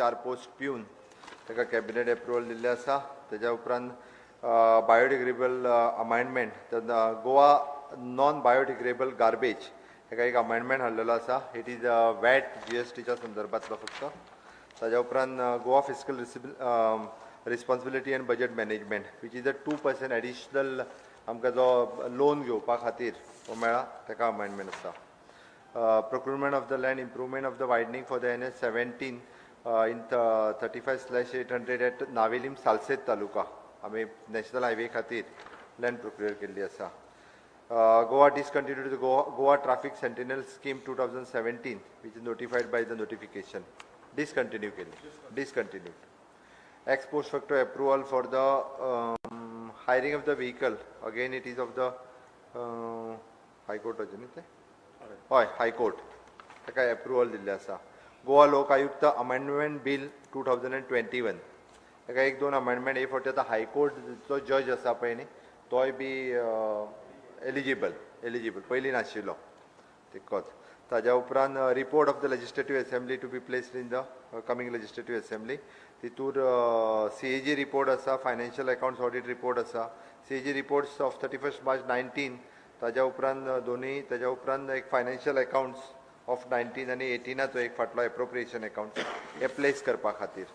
4 post पिवन ताका cabinet approval दिल्ले आसा. तेज्या उपरांत biodegradable amendment Goa non biodegradable garbage हेका एक अमेंडमेंट हाडलेलो आसा. इट इज वॅट GSTच्या संदर्भातलो फक्त. ताज्या उपरांत Goa fiscal responsibility end budget management which is 2% additional आमकां जो लोन घेवपा खातीर तो मेळ्ळा ताका अमेंडमेंट आसा. Procurement of the land, improvement of the widening for the NH 17 in 35/800 at Navelim Salset Taluka. आमी नॅशनल हायवे खातीर लँड प्रोक्युअर केल्ली आसा. Goa discontinued the Goa Traffic Sentinel Scheme 2017 which is notified by the notification. Discontinued. Ex post facto approval for the hiring of the vehicle. Again it is of the High Court हय high court ताका approval दिल्ले आसा. गोवा लोक आयुक्त amendment bill 2021 ताका 1-2 amendment हे फावटी आतां हायकोर्टचो जज आसा पळय न्ही तोय बी एलिजिबल पयलीं नाशिल्लो तितकोच. ताज्या उपरांत report of the legislative assembly to be placed in the coming legislative assembly. तितूर CAG रिपोर्ट आसा, फायनान्शियल अकाउंट्स ऑडिट रिपोर्ट आसा. CAG रिपोर्ट्स ऑफ 31 मार्च 19 ताज्या उपरांत दोन्ही ताज्या उपरांत एक फायनान्शियल अकाउंट्स ऑफ 19 आनी 18चो एक फाटलो एप्रोप्रिएशन अकाउंट्स हे प्लेस करपा खातीर.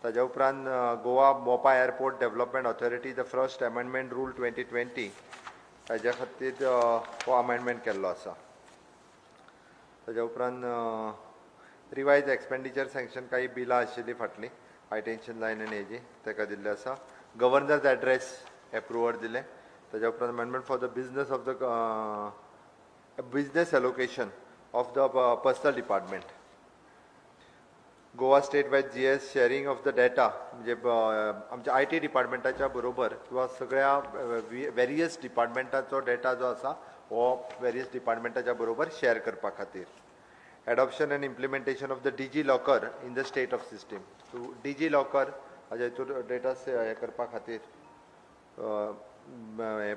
ताज्या उपरांत गोवा मोपा airport development authority the first amendment rule 2020 ताज्या खातीर हो अमेंडमेंट केल्लो आसा. ताज्या उपरांत रिवायज एक्सपेंडिचर सँक्शन काही बिलां आशिल्लीं फाटलीं हाय टेन्शन लायन आनी हेजी ताका दिल्ले आसा. गव्हर्नर्स एड्रेस एप्रुवल दिले. ताज्या उपरांत amendment for the business of the business allocation of the personnel department. Goa state wise GS sharing of the data म्हणजे आमच्या IT डिपार्टमेंटाच्या बरोबर किंवा सगळ्या वेरियस डिपार्टमेंटाचो डेटा जो आसा हो वेरियस डिपार्टमेंटाच्या बरोबर शेअर करपा खातीर. Adoption end implementation of the DG locker in the state of system. So DG locker हाजे हितूर डेटा हे करपा खातीर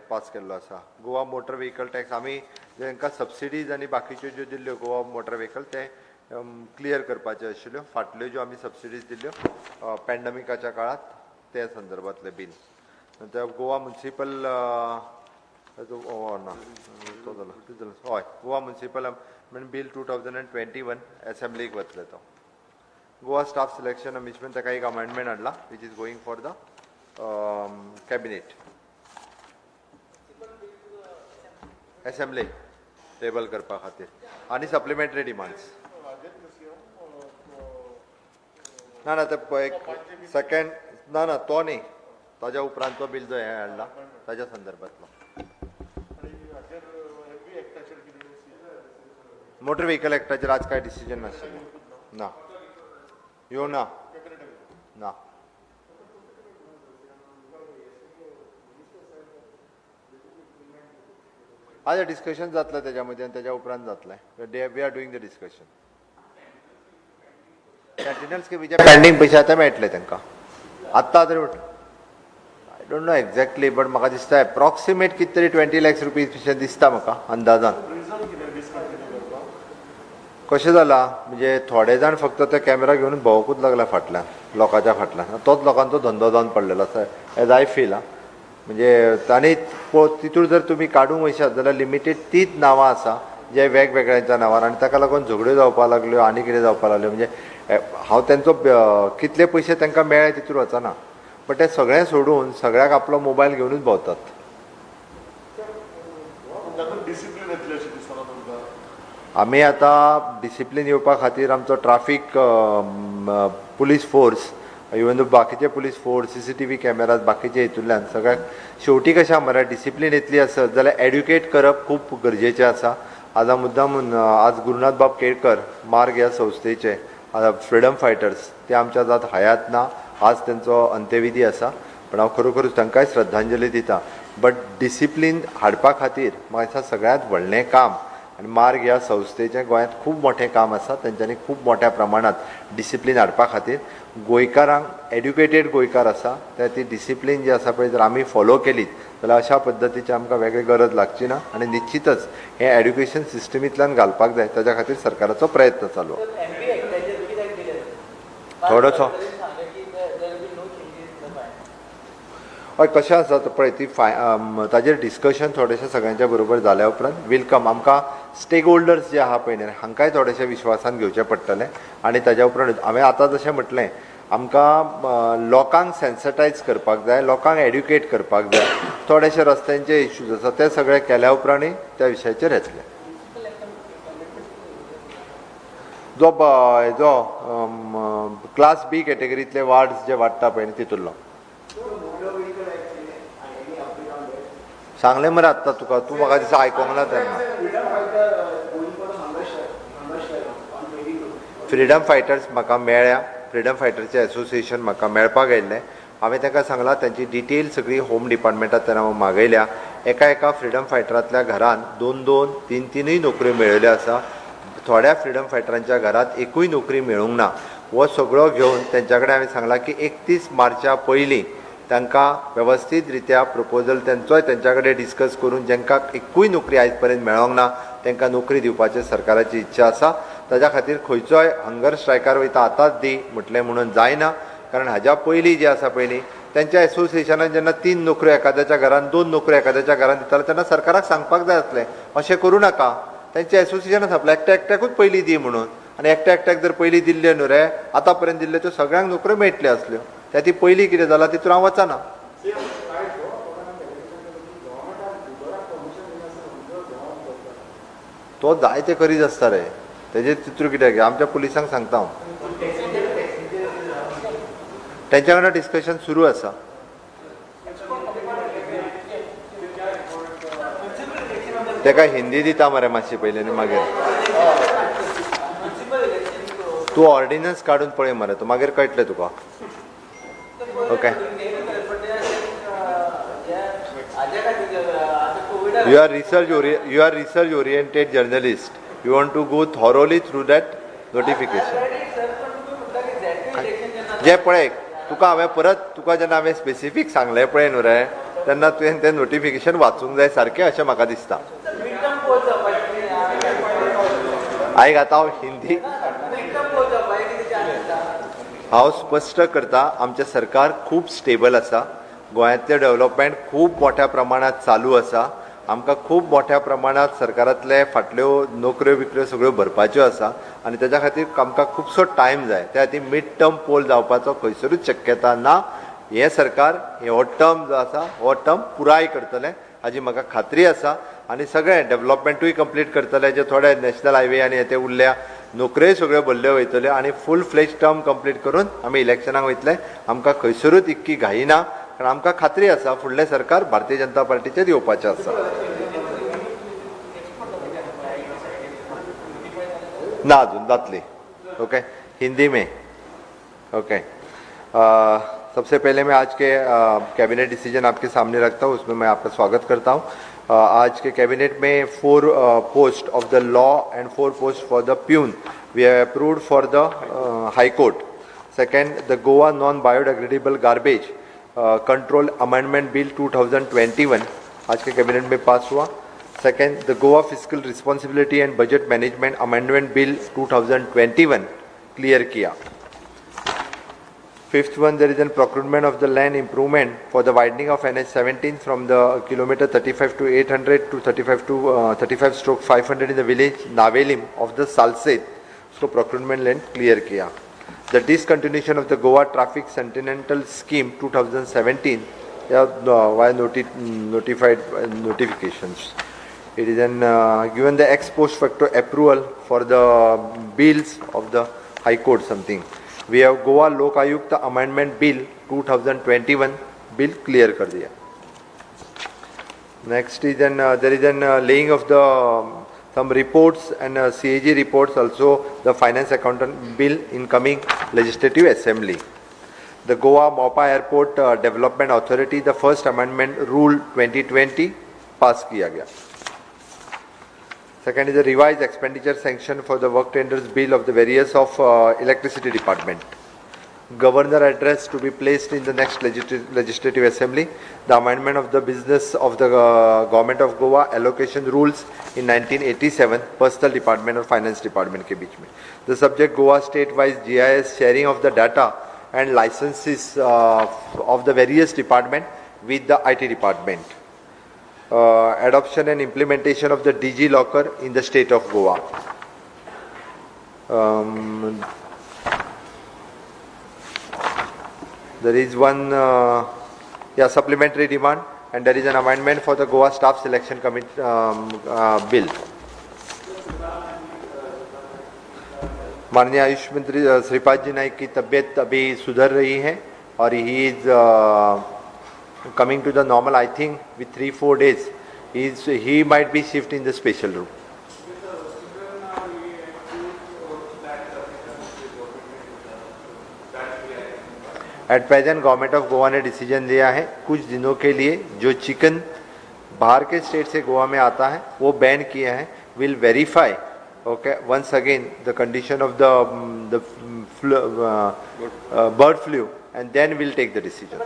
पास केल्लो आसा. गोवा मोटर व्हेकल टॅक्स आमी जेंकां सबसिडीज आनी बाकीच्यो ज्यो दिल्ल्यो गोवा मोटर व्हेकल ते क्लियर करपाच्यो आशिल्ल्यो. फाटल्यो ज्यो आमी सबसिडीज दिल्ल्यो पॅन्डेमिकाच्या काळात त्या संदर्भातले बील. नंतर गोवा म्युनिसिपल ना तो जालो हय गोवा म्युनिसिपल बील 2021 असेंब्लीक वतले तो. गोवा स्टाफ सिलेक्शन अमेंडमेंट ताका एक अमेंडमेंट हाडला which is going for the cabinet assembly table करपा खातीर आनी सप्लिमेंटरी डिमांड्स ना ते एक सेकंड ना तो न्ही ताज्या उपरांतचो बील जो हे हाडला ताज्या संदर्भातलो. मोटर व्हेकल एक्टाचेर आज काय डिसिजन नाशिल्लें ना यो ना आज डिस्कशन जातलें तेज्या मदीं आनी तेज्या उपरांत जातलें. We are doing the discussion. Sentinels के विजय पेंडींग पयशे आतां मेळटले तांकां आत्तां तरी I don't know exactly but म्हाका दिसता एप्रॉक्सिमेट कितें तरी 20 लाख रुपीज अशें दिसता म्हाका अंदाजान. कशें जाला म्हणजे थोडे जाण फक्त ते कॅमेरा घेवन भोंवकूच लागला फाटल्यान लोकांच्या फाटल्यान. तोच लोकांचो धंदो जावन पडलेलो आसा एज आय फील. म्हणजे आनी तितूर जर तुमी काडूंक वयशात जाल्यार लिमिटेड तीच नांवां आसा जे वेगवेगळ्यांच्या नांवार आनी ताका लागून झगड्यो जावपाक लागल्यो आनी कितें जावपाक लागल्यो. म्हणजे हांव तेंचो कितले पयशे तांकां मेळ्ळे तितूर वचना बट ते सगळें सोडून सगळ्याक आपलो मोबायल घेवनूच भोंवतात. आमी आतां डिसिप्लीन येवपा खातीर आमचो traffic police force even though बाकीचे पुलीस फोर्स CCTV कॅमेराज बाकीचे हितूंतल्यान सगळ्याक शेवटी कशें मरे डिसिप्लीन येतली आसत जाल्यार एड्युकेट करप खूब गरजेचें आसा. आज मुद्दाम आज गुरुनाथ बाब केळकर मार्ग ह्या संस्थेचे फ्रिडम फायटर्स ते आमच्या जात हयात ना. आज तेंचो अंत्यविधी आसा पण हांव खरोखरूच तांकांय श्रद्धांजली दिता. बट डिसिप्लीन हाडपा खातीर म्हाका दिसता सगळ्यांत व्हडलें काम आनी मार्ग ह्या संस्थेचें गोंयांत खूब मोठें काम आसा. तेंच्यांनी खूब मोठ्या प्रमाणात डिसिप्लीन हाडपा खातीर गोंयकारांक एड्युकेटेड गोंयकार आसा ते ती डिसिप्लीन जी आसा पळय जर आमी फॉलो केली जाल्यार अशा पद्दतीची आमकां वेगळी गरज लागची ना. आनी निश्चितच हें एड्युकेशन सिस्टमींतल्यान घालपाक जाय ताच्या खातीर सरकाराचो प्रयत्न चालू. थोडोसो हय कशें आसा पळय ती ताजेर डिस्कशन थोडेशें सगळ्यांच्या बरोबर जाल्या उपरांत वेलकम आमकां स्टेक होल्डर्स जे आहा पळय न्ही हांकांय थोडेशें विश्वासान घेवचें पडटलें आनी ताज्या उपरांत हांवें आतां जशें म्हटलें आमकां लोकांक सेन्सिटायज करपाक जाय लोकांक एड्युकेट करपाक जाय थोडेशे रस्त्यांचे इश्यूज आसा ते सगळे केल्या उपरांत त्या विशयाचेर येतले जो क्लास बी कॅटेगरींतले वार्ड्स जे वाडटा पळय न्ही तितूरलो सांगलें मरे आत्तां तुका तूं म्हाका दिसता आयकोंक ना तेन्ना फ्रिडम फायटर्स म्हाका मेळ्ळ्या फ्रिडम फायटर्सचें एसोसिएशन म्हाका मेळपाक आयिल्लें हांवें ताका सांगलां तांची डिटेल सगळी होम डिपार्टमेंटांत तेन्ना मागयल्या एका फ्रिडम फायटरांतल्या घरान 2-2, 3-3 नोकऱ्यो मेळयल्यो आसा थोड्या फ्रिडम फायटरांच्या घरांत एकूय नोकरी मेळूंक ना हो सगळो घेवन तेंच्या कडेन हांवें सांगलां की 31 मार्चा पयलीं तांकां वेवस्थीत रित्या प्रपोजल तेंचोय तेंच्या कडेन डिस्कस करून जांकां एकूय नोकरी आयज पर्यंत मेळोंक ना तांकां नोकरी दिवपाची सरकाराची इच्छा आसा ताज्या खातीर खंयचोय हंगर स्ट्रायकार वयता आतांच दी म्हटलें म्हणून जायना कारण हाज्या पयलीं जे आसा पळय न्ही तेंच्या एसोसिएशनान जेन्ना 3 नोकऱ्यो एकाद्याच्या घरान 2 नोकऱ्यो एकाद्याच्या घरान दिताले तेन्ना सरकाराक सांगपाक जाय आसलें अशें करूं नाका तेंचें एसोसिएशन आसा आपल्या एकट्याकूच पयलीं दी म्हणून आनी एकट्याक जर पयलीं दिल्ल्यो न्हू रे आतां पर्यंत दिल्ल्यो त्यो सगळ्यांक नोकऱ्यो मेळटल्यो आसल्यो त्या ती पयलीं कितें जालां तितून हांव वचना तो जाय ते करीत आसता रे तेजेर तितूर कित्याक आमच्या पुलिसांक सांगता हांव तेंच्या वांगडा डिस्कशन सुरू आसा तेका हिंदी दिता मरे मातशी पयलीं आनी मागीर तूं ऑर्डिनन्स काडून पळय मरे तूं मागीर कळटलें तुका okay you are research oriented journalist you want to go thoroughly through that notification जे पळय तुका हांवें परत तुका जेन्ना हांवें स्पेसिफीक सांगलें पळय न्हू रे तेन्ना तुवें तें नोटिफिकेशन वाचूंक जाय सारकें अशें म्हाका दिसता आयक आतां हांव हिंदी हांव स्पश्ट करता आमचें सरकार खूब स्टेबल आसा गोंयांतलें डेव्हलपमेंट खूब मोठ्या प्रमाणात चालू आसा आमकां खूब मोठ्या प्रमाणात सरकारांतले फाटल्यो नोकऱ्यो बिकऱ्यो सगळ्यो भरपाच्यो आसा आनी तेज्या खातीर आमकां खुबसो टायम जाय त्या खातीर मिड टर्म पोल जावपाचो खंयसरूच शक्यता ना हे सरकार हो टर्म जो आसा हो टर्म पुराय करतलें हाजी म्हाका खात्री आसा आनी सगळें डेव्हलपमेंटूय कंप्लीट करतले जे थोडे नॅशनल हायवे आनी ते उरल्या नोकऱ्योय सगळ्यो भरल्यो वयतल्यो आनी फूल फ्लेज टर्म कंप्लीट करून आमी इलेक्शनाक वयतले आमकां खंयसरूच इतकी घाई ना कारण आमकां खात्री आसा फुडलें सरकार भारतीय जनता पार्टीचेर येवपाचें आसा ना अजून जातली ओके हिंदी में ओके सबसे पहले मैं आज के कैबिनेट डिसीजन आपके सामने रखता हूँ उसमें मैं आपका स्वागत करता हूँ आज के कैबिनेट में 4 post of the law and 4 post for the peon we have approved for the high court second the Goa non biodegradable garbage control amendment bill 2021 आज के कैबिनेट में पास हुआ second the Goa fiscal responsibility and budget management amendment bill 2021 clear किया Fifth one, there is a procurement of the land improvement for the widening of NH17 from the kilometer 35 to 800 to 35 to 35/500 in the village Navelim of the Salset. So procurement land clear किया. The discontinuation of the Goa Traffic Sentinel Scheme 2017. Why notified notifications? It is given the ex post facto approval for the bills of the High Court something. We have Goa Lok Ayukta Amendment Bill 2021 bill clear कर दिया. Next is there is laying of the some reports and CAG reports also the finance accountant bill in coming legislative assembly. The Goa Mopa Airport Development Authority the first amendment rule 2020 pass किया गया. Second is the revised expenditure sanction for the work tenders bill of the various of electricity department. governor address to be placed in the next legislative assembly, the amendment of the business of the government of Goa allocation rules in 1987 personal department और finance department के beach में. The subject Goa state wise GIS sharing of the data and licenses of the various department with the IT department. Adoption and implementation of the DG Locker in the state of Goa. There is one supplementary demand, and there is an amendment for the Goa Staff Selection Committee bill. माननीय आयुष मंत्री श्रीपाद जी नाइक की तबीयत अभी सुधर रही है और he is coming to the normal. I think with 3-4 days he might be shift in the special room. At present government of Goa ने डिसीजन लिया है कुछ दिनों के लिए जो चिकन बाहर के स्टेट से गोवा में आता है वो बैन किया है. Will verify okay once again the condition of the bird flu and then we'll take the decision.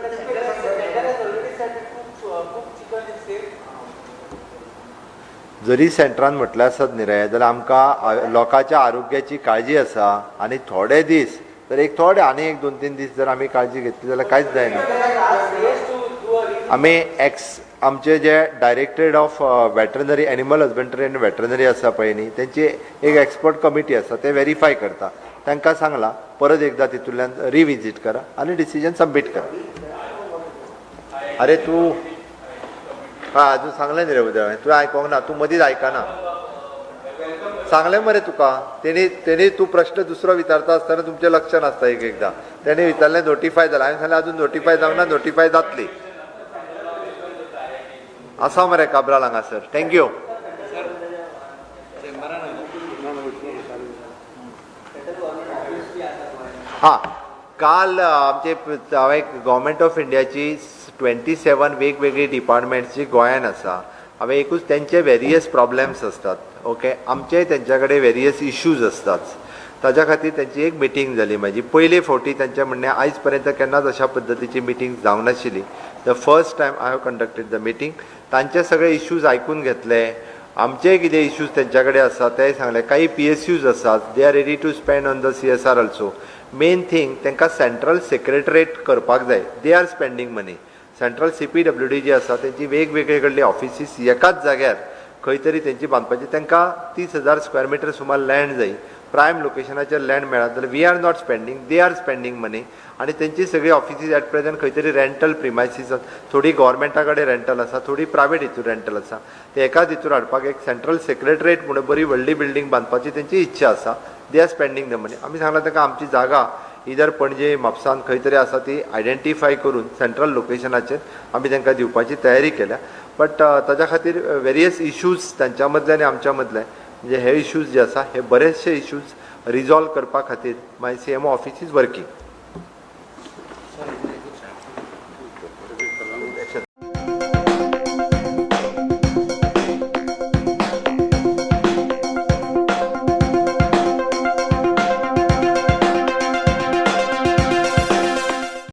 जरी सेंटरान म्हटल्यार आसत न्ही रे जाल्यार आमकां लोकांच्या आरोग्याची काळजी आसा आनी थोडे दीस तर एक थोडे आनी एक 2-3 दीस जर आमी काळजी घेतली जाल्यार कांयच जायना. आमी आमचे जे directorate of veterinary animal husbandry end veterinary आसा पळय न्ही तेंची एक एक्सपर्ट कमिटी आसा ते व्हेरीफाय करता. तांकां सांगला परत एकदा तितूंतल्यान रिविजीट करा आनी डिसिजन सबमीट करा. अरे तूं अजून सांगलें न्ही रे उदय तुवें आयकोंक ना तूं मदींच आयकना. सांगलें मरे तुका तेणी तूं प्रश्न दुसरो विचारता आसतना तुमचें लक्ष नासता एक एकदां. तेणी विचारलें नोटिफाय जालां हांवें सांगलें अजून नोटिफाय जावंक ना नोटिफाय जातली. आसा मरे काब्राल हांगासर. थँक्यू. हां काल आमचे हांवें गव्हर्मेंट ऑफ इंडियाची 27 वेगवेगळी डिपार्टमेंट्सची गोंयान आसा. हांवें एकूच तेंचे वेरियस प्रॉब्लेम्स असतात ओके आमचे तेंच्या कडेन वेरियस इश्यूज असतात. ताज्या खातीर तेंची एक मिटींग जाली म्हाजी पयले फावटी. तेंचें म्हणणें आयज पर्यंत केन्नाच अशा पद्दतीची मिटींग जावंक नाशिल्ली. The first time I have conducted the meeting. तांचे सगळे इश्यूज आयकून घेतले. आमचे कितें इश्यूज तेंच्या कडेन आसा ते सांगले. काही PSUs आसात they are ready to spend on the CSR also. Main thing तांकां सेंट्रल सेक्रेटरेट करपाक जाय. They are spending money. Central CPWD जी आसा तेंची वेगवेगळे कडली ऑफिसीस एकाच जाग्यार खंय तरी तेंची बांदपाची. तांकां 30,000 स्क्वेअर मिटर सुमार लँड जाय. प्रायम लोकेशनाचेर लँड मेळत जाल्यार we are not spending they are spending money. आनी तेंची सगळी ऑफिसीस एट प्रेझेंट खंय तरी रेंटल प्रिमायसीस थोडी गव्हर्मेंटा कडेन रेंटल आसा थोडी प्रायवेट हितूर रेंटल आसा. ते एकाच हितूर हाडपाक एक सेंट्रल सेक्रेटरेट म्हणून बरी व्हडली बिल्डींग बांदपाची तेंची इच्छा आसा. दे आर स्पेंडींग द मनी. आमी सांगलां ताका आमची जागा इधर पणजे म्हापसान खंय तरी आसा ती आयडेंटिफाय करून सेंट्रल लोकेशनाचेर आमी तांकां दिवपाची तयारी केल्या. बट ताच्या खातीर वेरियस इश्यूज तांच्या मदले आनी आमच्या मदले म्हणजे हे इश्यूज जे आसा हे बरेचशे इश्यूज रिजॉल्व करपा खातीर माय CMO ऑफिस इज वर्किंग.